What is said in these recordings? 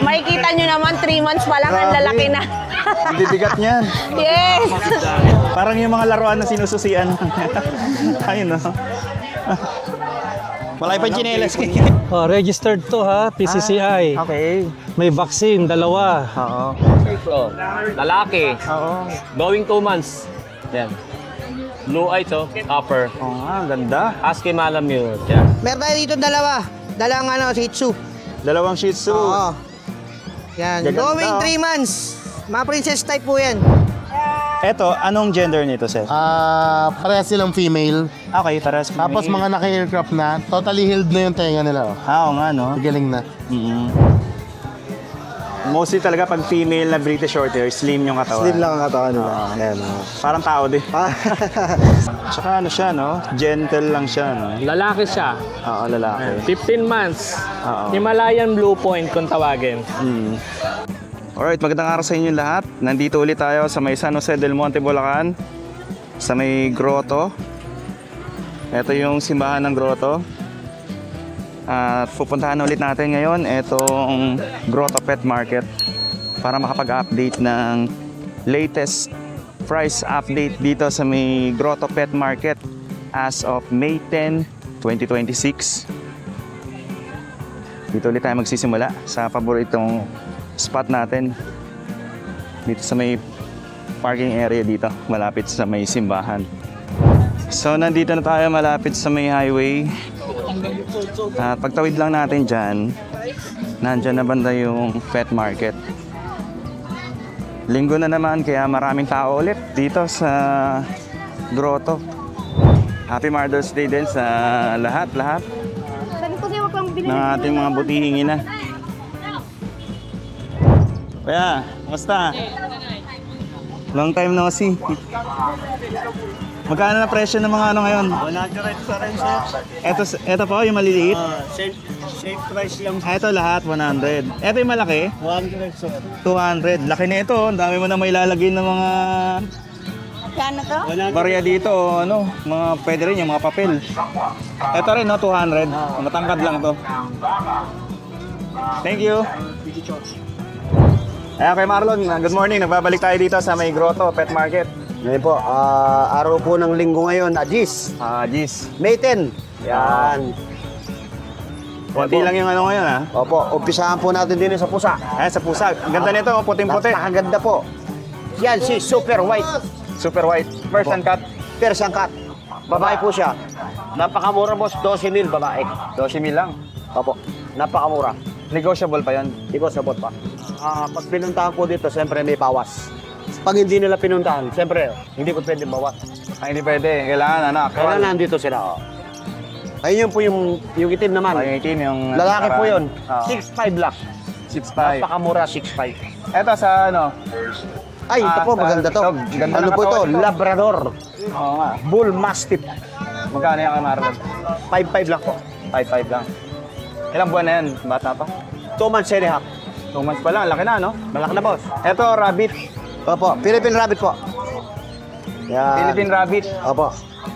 Makikita nyo naman, 3 months pa lang, ang lalaki na. Ang bibigat niyan. Yes! Parang yung mga laruan na sinususian. Ayun, no? Malaki pa yung chinelas. Oh, registered to ha, PCCI. Okay. May vaccine, 2. Oo. Ito, lalaki, Oo. going 2 months. Yan. Blue eyes, oh, copper. Oo nga, ang ganda. Husky Malamute. Yan. Meron tayo dito dalawa. Dalang Shih Tzu. Dalawang Shih Tzu. Oo. Yan. Gaganda, Going oh. 3 months. Mga princess type po yan. Eto, anong gender nito, sir? Parehas silang female. Okay, paras. Tapos mga naka-aircraft na, totally healed na yung tenga nila. Oh. Oo nga, no? Galing na. Mostly talaga pag female na British Shorthair, slim yung katawan. Slim lang ang katawan nila. Ayan. Parang tao din. Tsaka ano siya, no? Gentle lang siya, no? Lalaki siya, Oo, lalaki. 15 months. Oo. Himalayan Blue Point kung tawagin. Alright, magandang araw sa inyo lahat. Nandito ulit tayo sa may San Jose del Monte, Bulacan. Sa may grotto. Ito yung simbahan ng grotto. At pupuntahan ulit natin ngayon itong Grotto Pet Market para makapag-update ng latest price update dito sa may Grotto Pet Market as of May 10, 2026. Dito ulit tayo magsisimula sa paboritong spot natin dito sa may parking area dito malapit sa may simbahan. So nandito na tayo malapit sa may highway. At pagtawid lang natin dyan, nandyan na banda yung pet market. Linggo na naman kaya maraming tao ulit dito sa grotto. Happy Mother's Day din sa lahat ng ating mga butihing ina. Kuya, kamusta? Long time no see. Magkano na presyo ng mga ano ngayon? 100 pa rin, sir. Ito po, yung maliliit. Safe price lang. Ito lahat, 100. Ito yung malaki, 100, sir. 200. Laki na ito. Ang dami mo na may lalagay ng mga Kano to? barya dito. Ano, mga pwede rin yung mga papel. Ito rin, no, 200. Matangkad lang to. Thank you. Ayan kay Marlon, good morning. Nagbabalik tayo dito sa may Grotto Pet Market. Ngayon po, araw po ng linggo ngayon, Adis. Gis. May 10. Yan. Konti lang yung ano ngayon, ha? Opo, umpisahan po natin din sa pusa. Ayan, sa pusa. Ganda nito, puting-puti. Napakaganda po. Yan si Super White. Super white. Persian cat. Persian cat. Babae po siya. Napakamura boss, 12,000 babae. 12,000 lang. Opo, napakamura. Negotiable pa yan. Hindi ko sabot pa. Pag pinuntahan ko dito, siyempre may bawas. Pag hindi nila pinuntahan, siyempre, hindi ko pwede bawas. Ay, hindi pwede. Kailangan, anak. Kaya nandito sila. Oh. Ayun po yung itim naman. Ay, yung itim, yung... Lalaki po yun. Oo. 6'5 lang. 6'5". Napakamura, 6'5. Ito sa ano? Ay, ito po, maganda to. Ganda Ano ng po ito? katawan ito. Labrador. Oo nga. Bull Mastiff. Magkano yung kay Marlon? 5'5 lang po. 5'5 lang. Ilang buwan na yan? Bata pa? 2 months and a half. 2 months pa lang. Laki na, no? Malaki na boss. Ito, rabbit. Opo, Philippine Rabbit po. Yan. Philippine rabbit. Opo.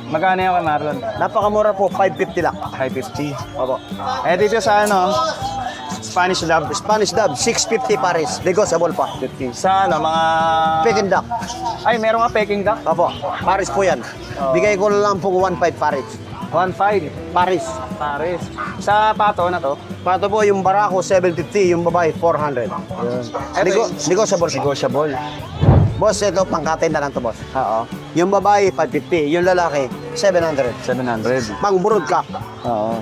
Magkano yung kay Marlon? Napakamura po, 550 lang. 550. Opo. Eh, dito sa ano? Spanish Lab. Spanish Dub, 650 pares. Negotiable pa. 50. Sa ano, mga... Peking Duck. Ay, meron nga Peking duck. Opo, pares po yan. Bigay ko na lang po 1.5 pares. 1.5. Pares. Paris. Sa pato na to? Pato po yung barako, 750. Yung babae, 400. Negotiable po. Negotiable. Boss, ito pangkatay na lang to boss. Oo. Yung babae, 550. Yung lalaki, 700. 700. Pang burod ka. Oo.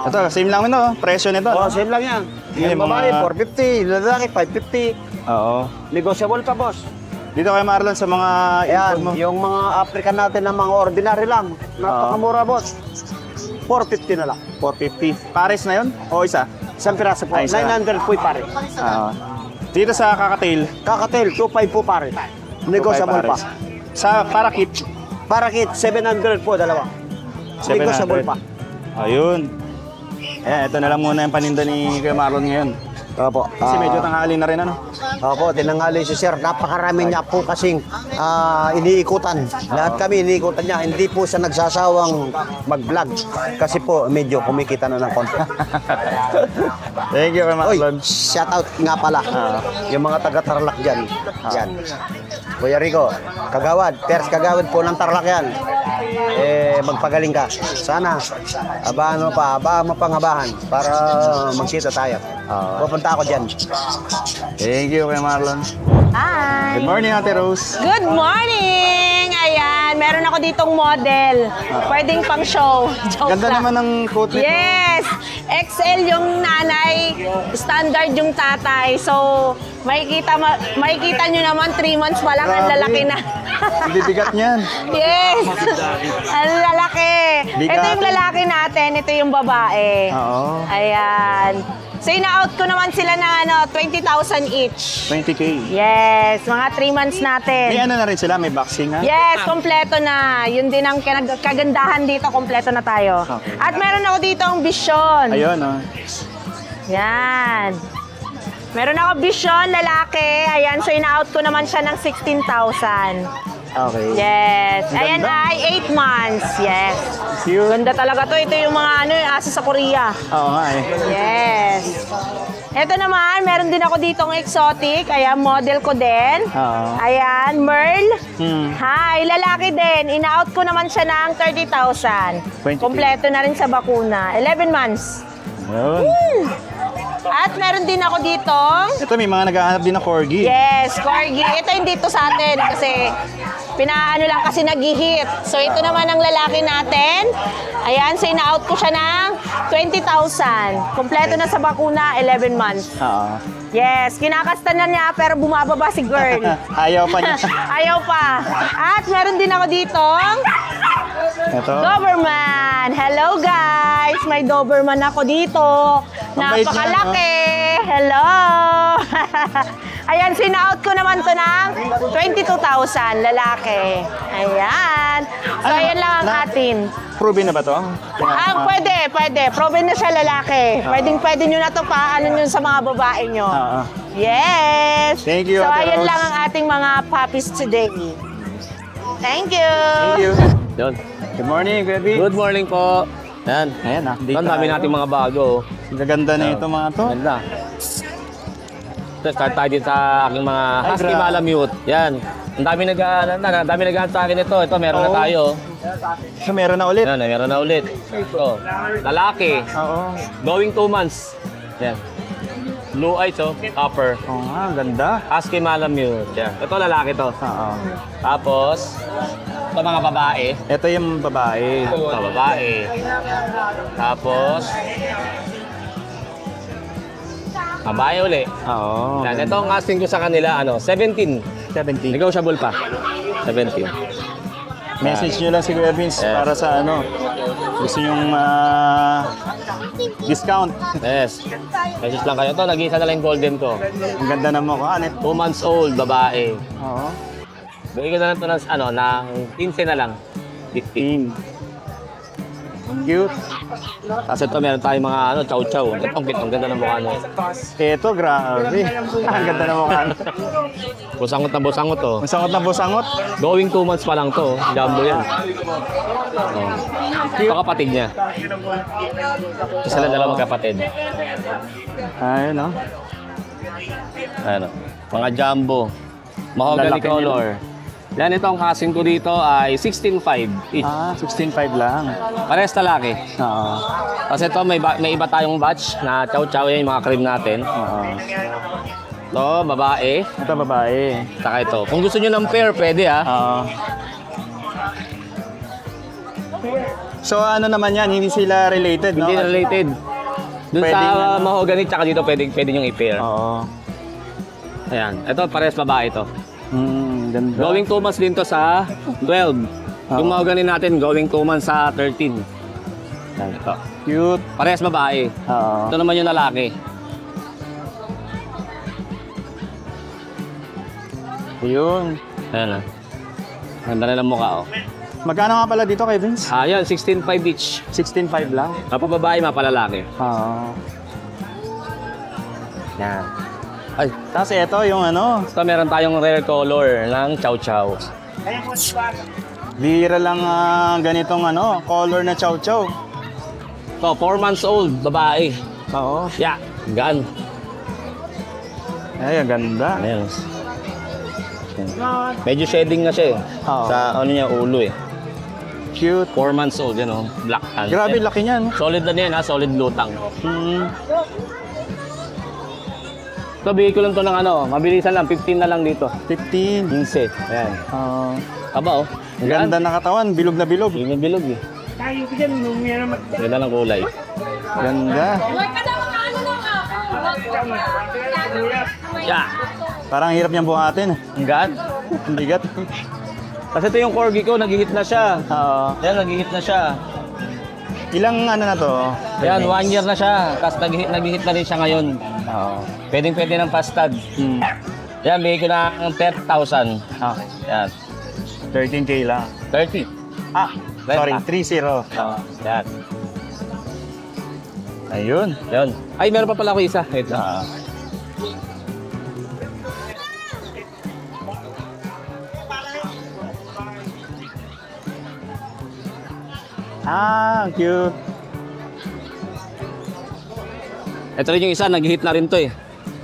Ito, same lang ito. Presyo nito. Oh, no? same lang yan. Yung Yung babae, mga- 450. Yung lalaki, 550. Oo. Negotiable pa, boss. Dito kay Marlon sa mga Ayan, import mo. yung mga African natin na mga ordinary lang. Napakamura, boss. 450 na lang. 450. Pares na yun? O isa? Isang piraso po. Ay, isa. 900 po pare. Oo. Dito sa kakatail, Kakatel, 25 po pare. Negotiable pa. pares. Sa parakit, Parakit, 700 po, dalawa. 700. Negotiable pa. Ayun. Ayan, ito na lang muna yung paninda ni Kuya Marlon ngayon. Opo. Kasi medyo tanghali na rin ano. Opo, tinanghali si sir. Napakarami niya po kasing iniikutan. Lahat kami iniikutan niya. Hindi po siya nagsasawang mag-vlog. Kasi po, medyo kumikita na ng konti. Thank you, Kuya Oy, Marlon. shout out nga pala. Yung mga taga-Tarlac dyan. Yan. Kuya Rico, Kagawad. Pers Kagawad po ng Tarlac yan. Magpagaling ka. Sana, abahan mo pang habahan para magkita tayo. Pupunta ako dyan. Thank you, Kuya Marlon. Hi! Good morning, Ate Rose. Good morning! Ayan, meron ako ditong model. Pwedeng pang show. Joke Ganda lang. naman ng coat nito. Yes! XL yung nanay, standard yung tatay. So, makikita nyo naman 3 months pa lang, ang Grabe. lalaki na. Ang bibigat niyan. Yes! Ang lalaki. Bigat. Ito yung lalaki natin, ito yung babae. Oo. Ayan. So, ina-out ko naman sila ng 20,000 each. 20K. Yes, mga 3 months natin. May ano na rin sila, may vaccine ha? Yes, kompleto na. Yun din ang kagandahan dito, kompleto na tayo. Okay. At meron ako dito ang Vision. Ayun, oh. Yan. Meron ako Vision, lalaki. Ayan, so ina-out ko naman siya ng 16,000. Okay. Yes. Ang Ayan ganda. ay 8 months. Yes. Cute. Ganda talaga to. Ito yung mga yung asa sa Korea. Oo nga eh. Yes. Ito naman, meron din ako ditong exotic. Ayan, model ko din. Oo. Ayan, Merl. Hmm. Hi, lalaki din. Ina-out ko naman siya ng 30,000. 20K. Kompleto na rin sa bakuna. 11 months. Ayun. At meron din ako ditong, Ito, may mga naghahanap din ng corgi. yes, corgi. Ito hindi to sa atin kasi pinaano lang kasi nag-hit. So ito naman ang lalaki natin. Ayan, so ina-out ko siya ng 20,000. Kompleto na sa bakuna, 11 months. Oo. Yes, kinakasta na niya pero bumababa si girl. Ayaw pa niya. Ayaw pa. At meron din ako ditong Ito. Doberman. Hello guys, may Doberman ako dito. Ang bait niya, Napakalaki. Hello. Ayan, sina-out ko naman to ng 22,000 lalaki. Ayan. So, ayan lang ang atin. Proven na ba to? Pwede. Proven na siya lalaki. Pwede nyo na to pa, ano nyo sa mga babae nyo. Oo. Yes. Thank you, So, Ate ayan Rose. lang ang ating mga puppies today. Thank you. Thank you. Yun. Good morning, Kuya B. Good morning po. Yan. Ayan ah. Ang dami nating mga bago. Gaganda na ito mga to. Ganda. So, start tayo dito sa aking mga Husky grabe. Malamute. Yan. Ang dami nag-aant sa akin ito. Ito, meron na Oo. tayo. So, meron na ulit. Yan, meron na ulit. Ito, lalaki. Oo. Going 2 months. Yan. Blue eyes, oh. Copper. Oo nga, ganda. Husky Malamute. Yan. Ito, lalaki to. Oo. Tapos, ito mga babae. Ito yung babae. Ito, babae. Tapos, babae uli. Oo. Yan. Ito ang asking ko sa kanila, 17. 70. Negotiable pa. 17. Message nyo lang si Kuya Vince Yes. para sa gusto nyong discount. Yes. Message lang kayo. Ito, nag-iisa na lang yung golden ko. Ang ganda ng mukha. 2 months old, babae. Oo. Bigay ko na lang ito ng 15 na lang. 15. Cute. Tapos ito, meron tayong mga chow-chow. Ito, ang ganda ng mukha niya. Ito, grabe. Ang ganda ng mukha. Busangot na busangot, oh. Masangot na busangot. Going 2 months pa lang to. Jumbo yan. Ito kapatid niya. Ito sila dalawang magkapatid. Ayun, no? Ano, mga jumbo. Mahogany Lalaki color. Yan, ito ang kasing ko dito ay 16.5 each. 16.5 lang. Parehas lalaki. Oo. Kasi ito, may iba tayong batch na chow-chow yan, yung mga cream natin. Oo. Ito, babae. Ito, babae. Saka ito. Kung gusto nyo ng pair, pwede ha. Oo. So, ano naman yan? Hindi sila related, no? Hindi na related. Dun Pwedeng, sa mahogany, tsaka dito pwede nyo i-pair. Oo. Ayan. Ito, parehas babae ito. Ganda. Going 2 months din to sa 12. Yung mahogany natin, going 2 months sa 13. Ayan, ito. Cute. Parehas babae. Oo. Ito naman yung lalaki. Yun. Ayan na. Ganda na ng mukha, oh. Magkano nga pala dito kay Vince? Ayan, 16.5 each. 16.5 lang. Mapa babae, mapa lalaki. Oo. Yan. Ay, Tapos ito yung ano, ito meron tayong rare color ng chow chow. bihira lang ganitong ano, color na chow chow. Ito, 4 months old, babae. Oo. Yeah, gan. Ay, ang ganda. Ayan. Medyo shedding na siya eh. Oo. Sa ano niya, ulo eh. Cute. 4 months old, yan oh. Black hand. Grabe, laki niyan. Solid na yan ha, solid lutang. Hmm. Ito, bigay ko lang to ng ano, mabilisan lang, 15 na lang dito. 15. 15, ayan. Aba oh. Ang ganda ng katawan, bilog na bilog. Yung bilog eh. Tayo ko dyan, nung meron Ganda ng kulay. Ganda. Yeah. Parang hirap niyang buhatin. Ang gaan. Ang bigat. Kasi ito yung corgi ko, nag-hit na siya. Oo. Ayan, nag-hit na siya. Ilang ano na to? Ayan, 1 year na siya. Tapos nag-hit na rin siya ngayon. Oo. Pwede ng pastad. Hmm. Ayan, bigay ko na ng 30,000. Ah, Ayan, 13K lang. 30. Ah, sorry, Renta. 30. Ayan. Ayun. Yun. Ay, meron pa pala ako isa. Ito. Ah, cute. Ito rin yung isa, nag-hit na rin to eh.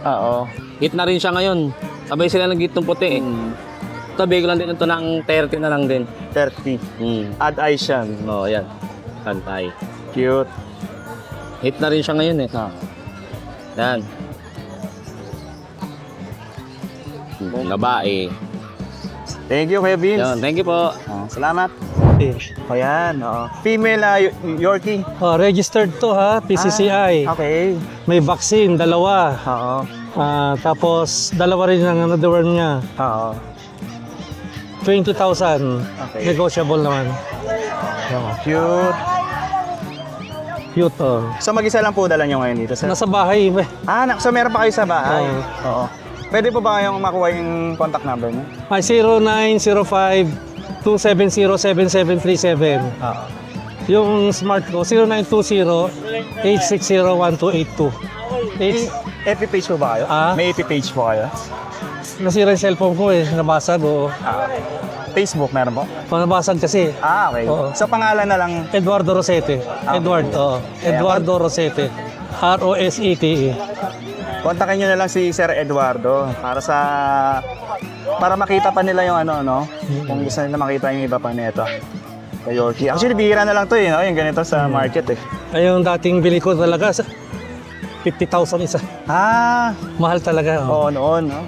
Oo. Hit na rin siya ngayon. Sabay sila nag-hit ng puti eh. Ito, bigay ko lang din ito ng 30 na lang din. 30. Hmm. Add eyes siya. Oo, ayan. Pantay. Cute. Hit na rin siya ngayon eh. Yan. Babae. Thank you, Kuya Vince. Yan, thank you po. Salamat. O yan, oo. Female Yorkie. Registered to ha, PCCI. Okay. May vaccine, dalawa. Oo. Tapos, dalawa rin ang another one niya. Oo. 20,000. Okay. Negotiable naman. Cute. Cute oh. So mag-isa lang po dala nyo ngayon dito, sir? Nasa bahay. So meron pa kayo sa bahay? Oo. Oo. Pwede po ba kayong makuha yung contact number mo? Ay, 0905-270-7737. Oo. Yung smart ko, 0920-860-1282. FB page po ba kayo? May FB page po kayo? Nasira yung cellphone ko eh, nabasag o. Facebook meron po? Nabasag kasi. Okay. Oo. So pangalan na lang. Eduardo Rosete. Edward, oo. Eduardo Rosete. R-O-S-E-T-E. Kontakin nyo na lang si Sir Eduardo para makita pa nila yung ano, no? Kung gusto nila makita yung iba pa nito. Kay Yorkie. Actually, bihira na lang to eh, no? Yung ganito sa market eh. Ay, yung dating bili ko talaga, 50,000 isa. Mahal talaga. Oo, noon, no?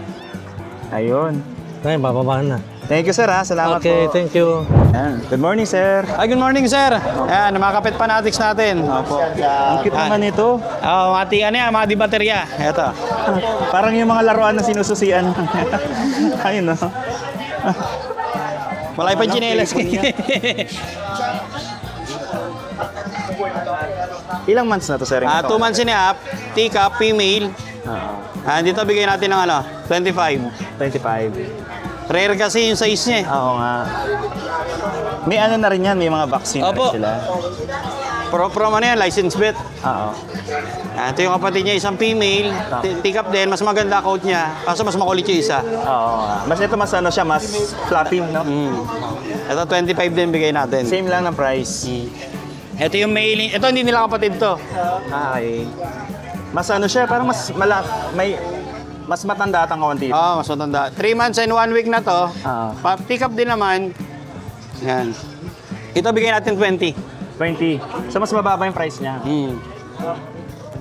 Ayun. Ay, bababa na. Thank you, sir, ha? Salamat Okay, po. thank you. Yan. Good morning, sir. Ay, good morning, sir. Ayan, mga kapit fanatics natin. Opo. Ang cute naman ito. Mga ano yan, mga di baterya. Ito. Parang yung mga laruan na sinususian. Ayun, no? Malay pa chinelas. Ilang months na to, sir? 2 months and a half, teacup, female. Dito bigay natin ng 25. 25. Rare kasi yung size niya eh. Oo nga. May ano na rin yan, may mga vaccine na Opo. rin sila. From ano yan, license bet. Oo. Ito yung kapatid niya, isang female. Teacup din, mas maganda coat niya. Kaso mas makulit yung isa. Oo. Mas ito mas ano siya, mas fluffy, no? Ito 25 din bigay natin. Same lang ng price. Ito yung male. Ito hindi nila kapatid to. Okay. Mas ano siya, parang mas matanda at ang kaunti. Mas matanda. 3 months and 1 week na to. Oo. Pick up din naman. Yan. Ito bigay natin 20. 20. So mas mababa yung price niya.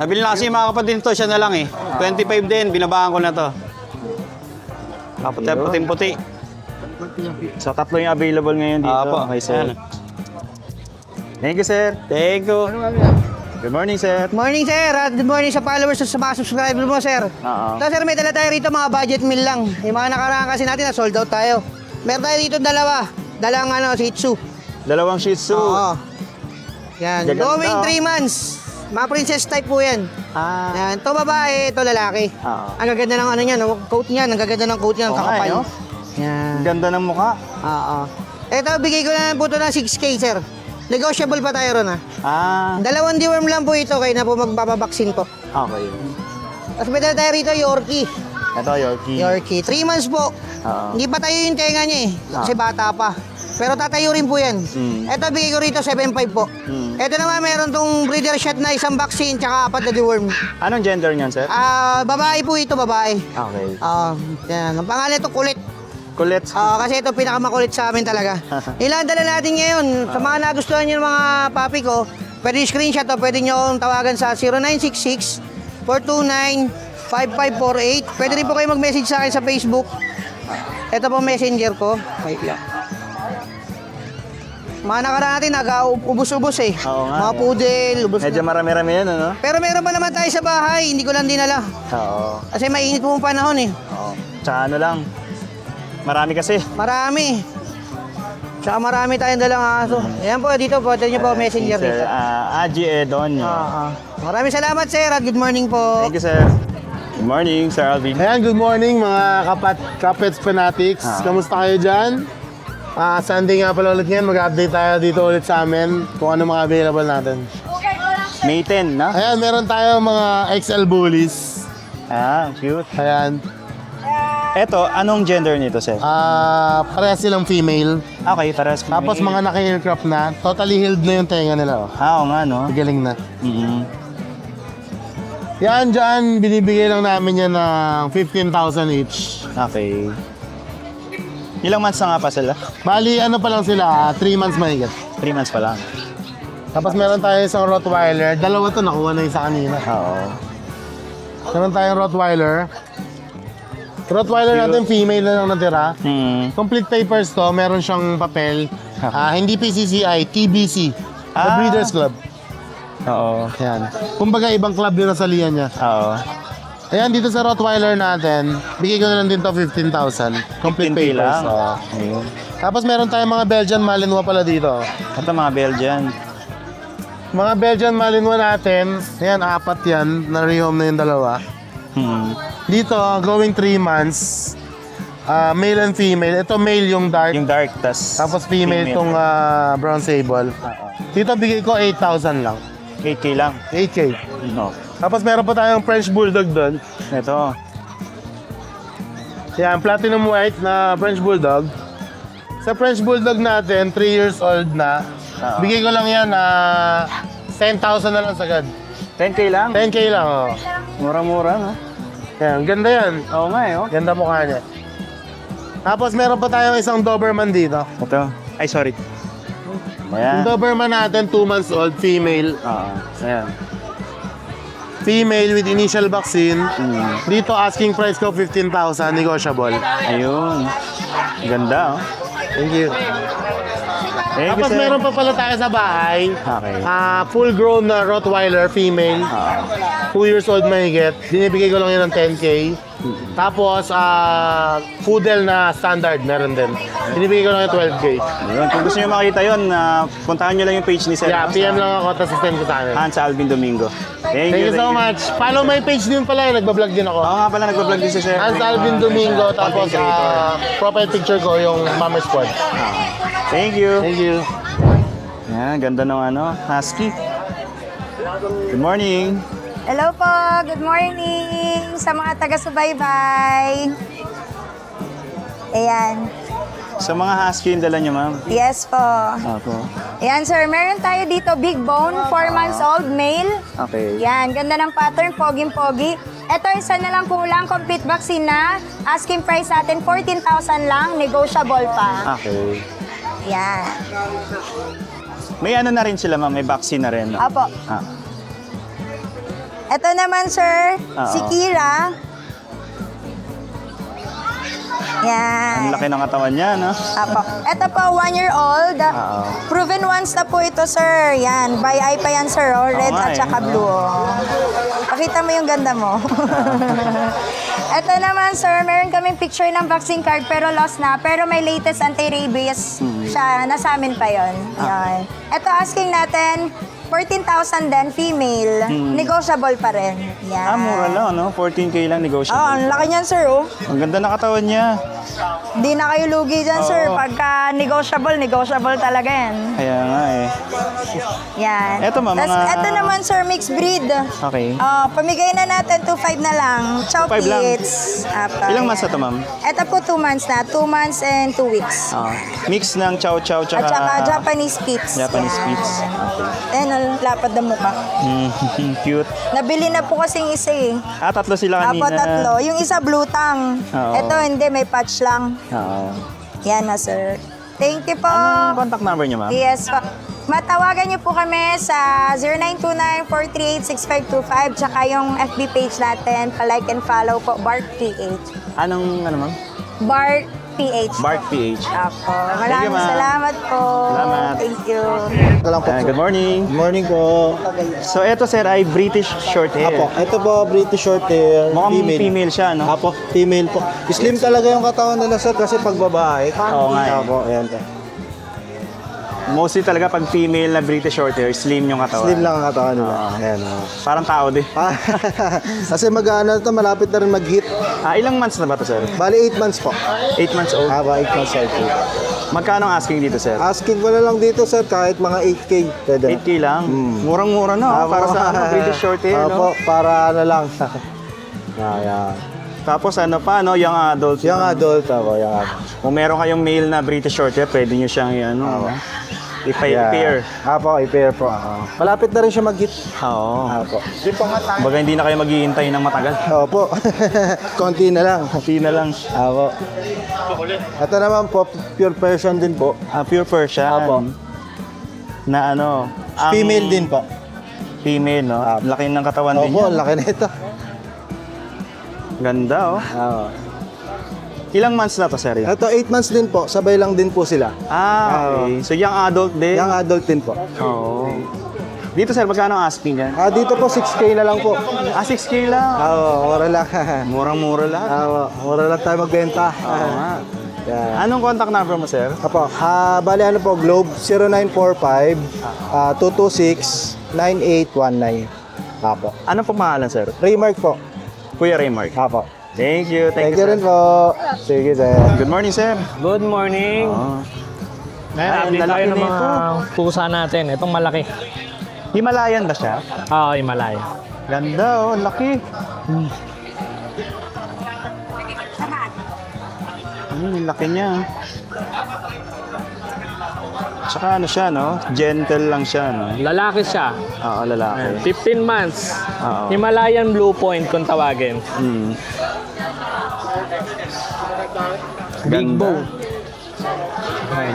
Nabili na kasi yung mga kapatid nito, siya na lang eh. 25 din, binabahan ko na to. Puting-puti. So tatlo yung available ngayon dito. Apo. Okay, sir. Thank you, sir. Thank you. Good morning, sir. Morning, sir. At good morning sa followers at sa mga subscribers mo, sir. Oo. Ito, sir, may dala tayo rito mga budget meal lang. Yung mga nakaraan kasi natin na sold out tayo. Meron tayo dito dalawa. Dalang Shih Tzu. Dalawang Shih Tzu. Oo. Yan. Gaganda, Going oh. 3 months. Mga princess type po yan. Yan. Ito babae, ito lalaki. Oo. Ang gaganda ng ano niya, coat niya. Ang gaganda ng coat niya, ang Oo nga, kakapal. no? Yan. Ganda ng mukha. Oo. Ito, bigay ko na po ito ng 6K, sir. Negotiable pa tayo ron, ha? 2 deworm lang po ito, kaya na po magpapabaksin po. Okay. Tapos may dala tayo rito, Yorkie. Ito, Yorkie. Yorkie. 3 months po. Oo. Hindi pa tayo yung tenga niya kasi bata pa. Pero tatayo rin po yan. Ito, bigay ko rito 7.5 po. Ito naman, meron tong breeder shot na isang vaccine tsaka 4 na deworm. Anong gender niyan, sir? Babae po ito, babae. Okay. Yan. Ang pangalan ito, Kulit. Kulit. Kasi ito pinakamakulit sa amin talaga. Ilan dala natin ngayon. Sa mga nagustuhan nyo ng mga papi ko, pwede screenshot o pwede nyo akong tawagan sa 0966-429-5548. Pwede rin po kayo mag-message sa akin sa Facebook. Ito po messenger ko. Wait lang. Mga nakaraan natin, nag-ubos-ubos eh. Oo nga, mga eh. poodle, ubos Medyo na. marami-rami yan, ano? Pero meron pa naman tayo sa bahay, hindi ko lang dinala. Oo. Kasi mainit po ang panahon eh. Oo. Tsaka ano lang, marami kasi. Marami. Tsaka marami tayong dalang aso. Ayan po, dito po, ito nyo po, messenger Sir dito. Aji Edonio. Maraming salamat sir at good morning po. Thank you, sir. Good morning, Sir Alvin. Ayan, good morning mga kapets fanatics. Kamusta kayo dyan? Sunday nga pala ulit ngayon, mag-update tayo dito ulit sa amin kung ano mga available natin. May 10, no? Ayan, meron tayo mga XL bullies. Cute. Ayan, Eto, anong gender nito, sir? parehas silang female. Okay, pares. Tapos mga naka-aircraft na, totally healed na yung tenga nila. Oh. Oo nga, no? Galing na. Mm-hmm. Yan dyan, binibigay lang namin yan ng 15,000 each. Okay. Ilang months na nga pa sila? Bali, ano pa lang sila, 3 months mahigit. 3 months pa lang. Tapos meron tayo isang Rottweiler. Dalawa to, nakuha na isa kanina. Oo. Meron tayong Rottweiler. Rottweiler natin, female na lang natira. Complete papers to, meron siyang papel. Hindi PCCI, TBC. The Breeders Club. Oo. Ayan. Kumbaga, ibang club yung nasalihan niya. Oo. Ayan, dito sa Rottweiler natin, bigay ko na lang din to 15,000. Complete 15K papers. lang. Oo. Ayun. Tapos meron tayong mga Belgian Malinois pala dito. Ito mga Belgian. Mga Belgian Malinois natin, ayan, 4 yan. Na-rehome na yung dalawa. Dito, going 3 months. Male and female. Ito male yung dark. Yung dark, Tapos female tong brown sable. Dito bigay ko 8,000 lang. 8K lang. 8K. No. Tapos meron pa tayong French Bulldog doon. Ito. Yan, platinum white na French Bulldog. Sa French Bulldog natin, 3 years old na. Bigay ko lang yan na 10,000 na lang sagad. 10K lang? 10K lang, oh. Mura-mura, no? Yan, ganda yan. Oo nga, eh. Oh. Ganda mukha niya. Tapos meron pa tayong isang Doberman dito. Ito. Ay, sorry. Yung Ayan. Doberman natin, 2 months old, female. Oo. Ayan. Female with initial vaccine. Dito, asking price ko 15,000, negotiable. Ayun. Ganda, oh. Thank you. Thank Tapos you, sir. meron pa pala tayo sa bahay. Okay. Full grown na Rottweiler, female. 2 years old mahigit. Binibigay ko lang yun ng 10K. Tapos, poodle na standard, meron din. Binibigay ko lang yung 12K. Ayun. Kung gusto nyo makita yun, puntahan nyo lang yung page ni Sir. Yeah, PM lang ako, tapos send ko sa akin. Hans Alvin Domingo. Thank you so much. Follow my page din pala, nagbablog din ako. Oo nga pala, nagpa-vlog din si Sir. Hans Alvin Domingo, tapos Content creator. profile picture ko yung Mama Squad. Thank you. Thank you. Yan, ganda ng husky. Good morning. Hello po, good morning sa mga taga-subaybay. Ayan. Sa mga husky yung dala nyo, ma'am. Yes po. Ako. Ayan sir, meron tayo dito big bone, 4 months old, male. Okay. Yan, ganda ng pattern, poging-pogi. Ito, isa na lang kulang, complete vaccine na. Asking price natin, 14,000 lang, negotiable pa. Okay. Yan. May ano na rin sila, ma'am. May vaccine na rin. No? Apo. Ito naman sir, si Kira. Yan. Ang laki ng katawan niya, no? Apo. Ito po, 1-year-old. Proven once na po ito, sir. Yan. By eye pa yan, sir. Oh. Red nga at saka eh. blue. Oh. Pakita mo yung ganda mo. Ito naman, sir. Meron kaming picture ng vaccine card pero lost na. Pero may latest anti-rabies siya. Nasa amin pa yon. Yan. Ito, asking natin 14,000 din, female. Negotiable pa rin. Yan. Mura lang, no? 14K lang negotiable. Ang laki niyan, sir, oh. Ang ganda ng katawan niya. Di na kayo lugi dyan, sir. Oo. Pagka negotiable talaga yan. Kaya nga eh. Yan. Eto, ma'am, Tas, mga- eto naman, sir, mixed breed. Okay. Pamigay na natin 2.5 na lang. Chow 2.5 lang. Pits. Ilang months na to, ma'am? Ito po 2 months na. 2 months and 2 weeks. Mix ng chow chow At saka tsaka Japanese Spitz. Japanese Yan. Spitz. Okay. Ayan, ang lapad na mukha. Cute. Nabili na po kasing isa eh. Tatlo sila kanina. Apo, tatlo. Yung isa blue tang. Oo. Ito hindi, may patch lang. Oo. Yan na, sir. Thank you po. Anong contact number niyo, ma'am? Yes po. Matawagan niyo po kami sa 0929-438-6525 tsaka yung FB page natin, pa-like and follow po, Bart PH. Anong, ma'am? Bart PH. Bart PH. Apo. Maraming ma'am. salamat po. Salamat. Thank you. Good morning. Morning po. So, eto sir ay British short hair. Apo, ito po British short hair. Mukhang female siya, no? Apo, female po. Slim talaga yung katawan nila sir kasi pag babae. Oo nga eh. Apo, ayan. Mostly talaga pag female na British short hair, slim yung katawan. Slim lang ang katawan nila. Ayan. Parang tao din. Kasi mag-ano to, malapit na rin mag-hit. Ilang months na ba to, sir? Bali 8 months po. 8 months old. 8 months old po. Magkano ang asking dito, sir? Asking ko na lang dito sir, kahit mga 8K. Pwede. 8K lang? Murang-mura no? Apo. Para sa British short hair, Apo, no? para ano lang. Ayan. Tapos ano pa, no? Young adult. Young adult ako, young adult. Kung meron kayong male na British short hair, pwede nyo siyang ano, i-pair. Apo, i-pair po. Malapit na rin siya mag-hit. Oo. Apo. Baga hindi na kayo maghihintay ng matagal. Opo. Konti na lang. Konti na lang. Apo. Ito naman po, pure Persian din po. Pure Persian. Apo. Na ano? Female din po. Female, no? Apo. Laki ng katawan din Opo, yan. laki na ito. Ganda, oh. Apo. Ilang months na to, sir? Yan? Ito, 8 months din po. Sabay lang din po sila. Okay. So, young adult din? Young adult din po. Oo. Dito, sir, magkano ang asking yan? Dito po, 6K na lang po. 6K lang. Mura lang. Murang-mura lahat. Mura lang tayo magbenta. Oo nga. Yan. Anong contact number mo, sir? Apo, bali ano po, Globe 0945-226-9819. Apo. Ano po pangalan, sir? Raymark po. Kuya Raymark. Apo. Thank you. Thank you sir. rin po. Sige, sir. Good morning, sir. Good morning. Ngayon, Ay, update lalaki tayo ng na mga pusa natin. Itong malaki. Himalayan ba siya? Himalaya. Ganda, oh. Laki. Laki niya. Tsaka ano siya, no? Gentle lang siya, no? Lalaki siya. Oo, lalaki. 15 months. Oo. Himalayan Blue Point kung tawagin. Big Ganda. bone.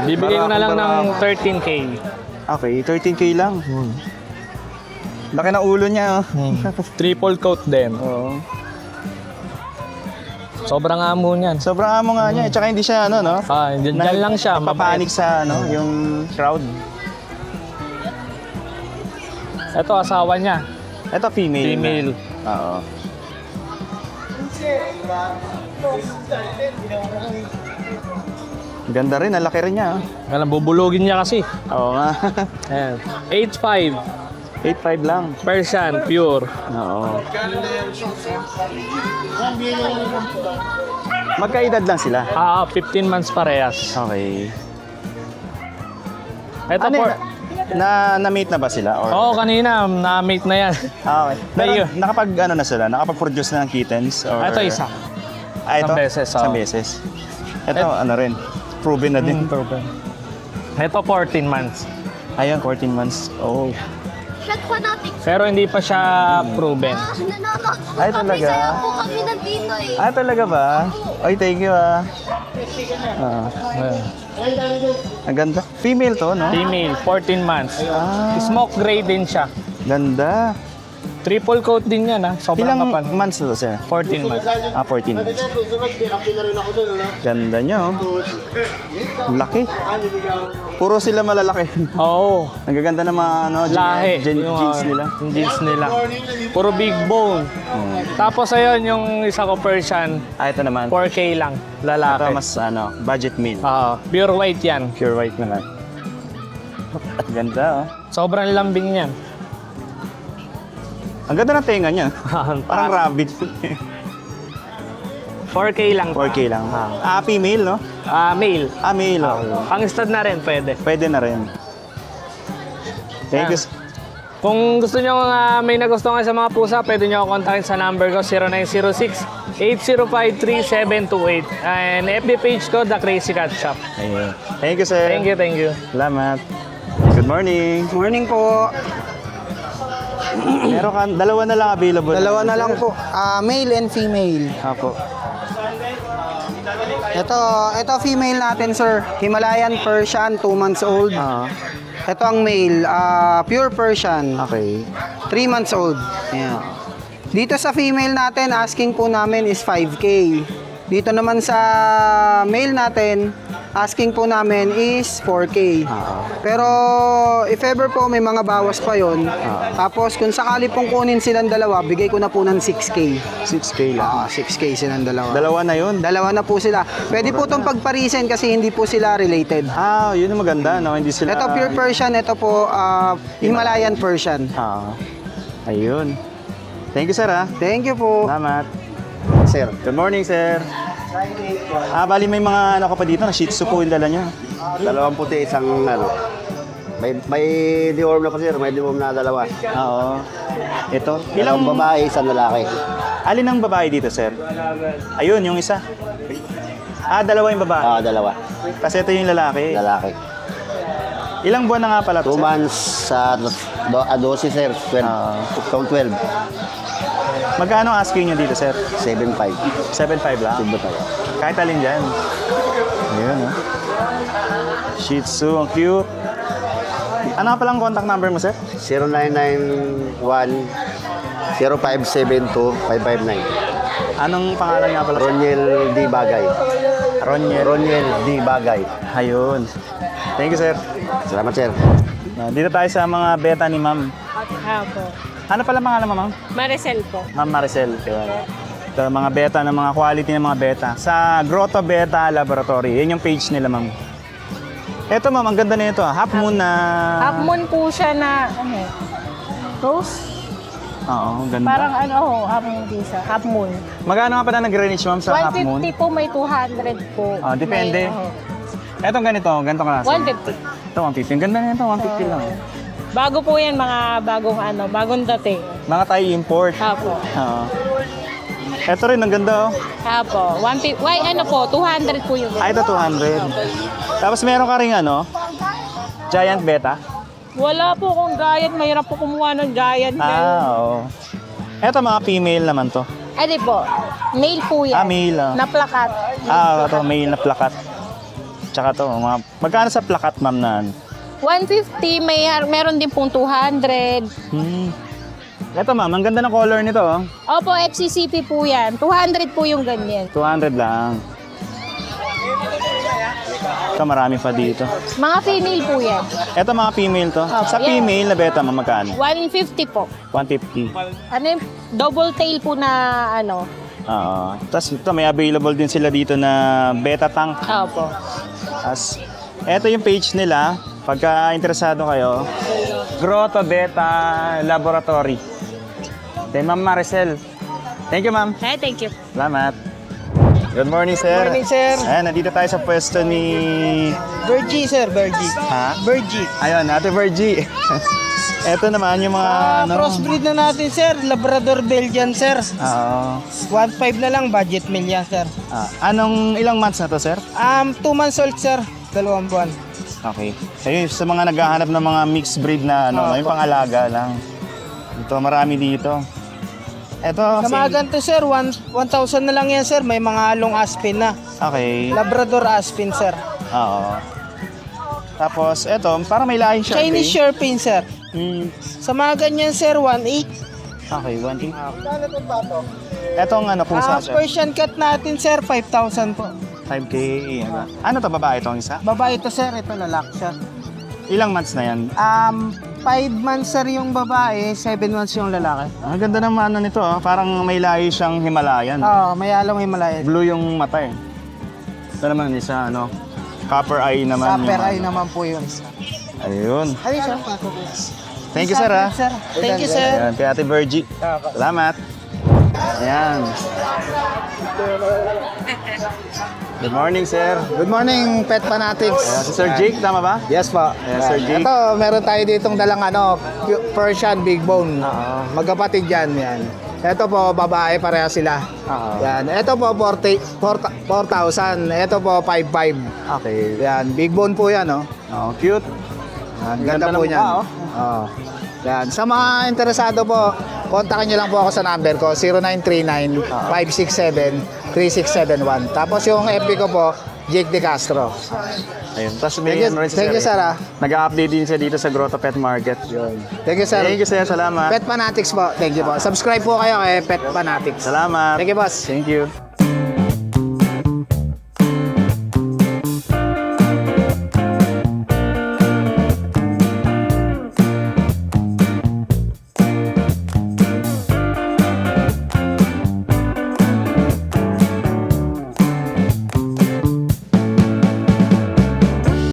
Bibigay ko na lang ng 13K. Okay, 13K lang. Laki ng ulo niya, oh. Triple coat din. Oo. Sobrang amo niyan. Sobrang amo nga niya, tsaka hindi siya, ano, no? Diyan lang siya. Papanik sa, ano, yung crowd. Ito, asawa niya. Ito, female. Female. Oo. Ganda rin, ang laki rin niya. Alam, bubulugin niya kasi. Oo nga. Ayan. 8.5. 8.5 lang. Persian, pure. Oo. Magkaedad lang sila. 15 months parehas. Okay. Ito Ano po. yun? Na-meet na ba sila? Or? Oo, kanina, na-mate na yan. Okay. Pero Medyo. nakapag-ano na sila? Nakapag-produce na ng kittens? Or... Ito isa. Ito? Isang beses, oo. Isang beses. Ito, ano rin? Proven na din. Ito 14 months. Ayun, 14 months. Oh. Pero hindi pa siya proven. Ay, talaga? Kaya po kami nandito eh. Ah, talaga ba? Ay, thank you, ah. Ayan. Ang ganda. Female to, no? Female, 14 months. Smoke gray din siya. Ganda. Triple coat din yan, ha? Sobrang Ilang kapal. months na to, sir? 14 months. 14 months. Ganda niya, oh. Laki. Puro sila malalaki. Oo. Ang gaganda ng mga ano, Lahi. jeans nila. Yung jeans nila. Puro big bone. Tapos ayun, yung isa ko Persian, Ito naman. 4K lang. Ito Lalaki. mas ano, budget meal. Pure white yan. Pure white naman. Ganda, oh. Sobrang lambing niyan. Ang ganda ng tenga niya. Parang rabbit. 4K lang. 4K lang. Female, no? Male. Male, oh. Pang stud na rin, pwede. Pwede na rin. Thank you. Kung gusto nyo may nagustuhan sa mga pusa, pwede nyo ako kontakin sa number ko, 0906-8053-728. And FB page ko, The Crazy Cat Shop. Ayun. Thank you, sir. Thank you. Salamat. Good morning. Morning po. Meron ka, dalawa na lang available. Dalawa na lang po. Male and female. Apo. Ito female natin, sir. Himalayan Persian, 2 months old. Ito ang male, pure Persian. Okay. 3 months old. Ayan. Dito sa female natin, asking po namin is 5K. Dito naman sa male natin, asking po namin is 4K. Pero if ever po may mga bawas pa yon, tapos kung sakali pong kunin silang dalawa, bigay ko na po ng 6K. 6K lang. 6K silang dalawa. Dalawa na yun. Dalawa na po sila. Pwede po itong pagparisen kasi hindi po sila related. Yun ang maganda, no? Hindi sila... Ito pure Persian, ito po Himalayan Persian. Ayun. Thank you, sir, ha? Thank you po. Salamat. Sir. Good morning, sir. Bali may mga ano ka pa dito, na Shih Tzu po yung dala nyo. Dalawang puti, isang ano. May deworm na po, sir. May deworm na dalawa. Oo. Ito. Ilang babae, isang lalaki. Alin ang babae dito, sir? Ayun, yung isa. Dalawa yung babae. Dalawa. Kasi ito yung lalaki. Lalaki. Ilang buwan na nga pala 2 to, sir? months sa 12, sir. 12. 12. Magkano asking nyo dito, sir? 7.5. 7.5 lang? 7.5. Kahit alin dyan. Ayun, oh. Shih Tzu, ang cute. Ano nga palang contact number mo, sir? 0991-0572-559. Anong pangalan nga pala, sir? Roniel D. Bagay. Roniel D. Bagay. Ayun. Thank you, sir. Salamat, sir. Dito tayo sa mga beta ni ma'am. Apo. Ano pala pangalan mo, ma'am? Maricel po. Ma'am Maricel. Ito, mga beta ng mga quality ng mga beta. Sa Grotto Beta Laboratory. Yan yung page nila, ma'am. Ito, ma'am, ang ganda na ito. Half moon na... Half moon po siya na, rose? Oo, ang ganda. Parang half moon visa. Half moon. Magkano nga pala nag-range, ma'am, sa half moon? 150 po, may 200 po. Depende. Etong ganito ka na. 150. Ito, 150. Ang ganda na ito, 150 lang. Bago po yan, mga bagong dating. Mga tayo import. Apo. Oo. Ito rin, ang ganda, oh. Apo. 150. Why, 200 po yung Ito 200. Tapos meron ka rin, Giant Beta. Wala po kung giant. Mahirap po kumuha ng giant. Oo. Ito, mga female naman to. Po. Male po yan. Male. Na plakat. Ito, male na plakat. Tsaka to, magkano sa plakat, ma'am, na 150. Meron din pong 200. Ito, ma'am, ang ganda ng color nito, oh. Opo, FCCP po yan. 200 po yung ganyan. 200 lang. Ito, marami pa dito. Mga female po yan. Ito, mga female to. Sa female na beta, ma'am, magkano? 150 po. 150. Double tail po na Oo. Tapos ito, may available din sila dito na beta tank. Opo. Tapos, ito yung page nila. Pagka interesado kayo, Grotto Beta Laboratory. Then, Ma'am Maricel. Thank you, ma'am. Thank you. Salamat. Good morning, sir. Good morning, sir. Ayan, nandito tayo sa pwesto ni... Virgie, sir. Virgie. Ha? Virgie. Ayun, Ate Virgie. Ito naman yung mga... Crossbreed na natin, sir. Labrador Belgian, sir. Oo. 1.5 na lang, budget meal yan, sir. Anong ilang months na to, sir? 2 months old, sir. 2 buwan. Okay. Ayun, sa mga naghahanap ng mga mixed breed na yung pang-alaga lang. Ito, marami dito. Ito, Sa mga ganito, sir, 1,000 na lang yan, sir. May mga halong Aspin na. Okay. Labrador Aspin, sir. Oo. Tapos, ito, para may lahing Sharpei. Chinese Sharpei, sir. Sa mga ganyan, sir, 1.8. Okay, 1.8. Etong pusa, sir? Persian cat natin, sir, 5,000 po. 5K. Ano to, babae itong isa? Babae ito, sir. Ito, lalaki siya. Ilang months na yan? 5 months, sir, yung babae. 7 months yung lalaki. Ang ganda naman nito, parang may lahi siyang Himalayan. May along Himalayan. Blue yung mata, eh. Ito naman isa, copper eye naman. Copper eye naman po yun. Ayun. Thank you, sir, ha? Thank you, sir. Ayan, kay Ate Virgie. Salamat. Ayan. Good morning, sir. Good morning, Pet Fanatics. Ayan, si Sir Jake, tama ba? Yes po. Ayan, Sir Jake. Ito, meron tayo ditong dalang Persian Big Bone. Magkapatid yan. Ito po, babae, pareha sila. Yan. Ito po, 4,000. Ito po, 5,500. Okay. Yan, Big Bone po yan, oh. Oh, cute. Yan, Ganda ganda po ng yan. mukha, Oh. Yan. Sa mga interesado po, kontakin nyo lang po ako sa number ko, 0939-567-3671. Tapos yung FB ko po, Jake De Castro. Ayun. Tapos Thank you, ano rin si thank you, sir, ah. Nag-update din siya dito sa Grotto Pet Market. Thank you, sir. Thank you, sir. Salamat. Pet Fanatics po. Thank you po. Subscribe po kayo kay Pet Fanatics. Salamat. Thank you, boss. Thank you.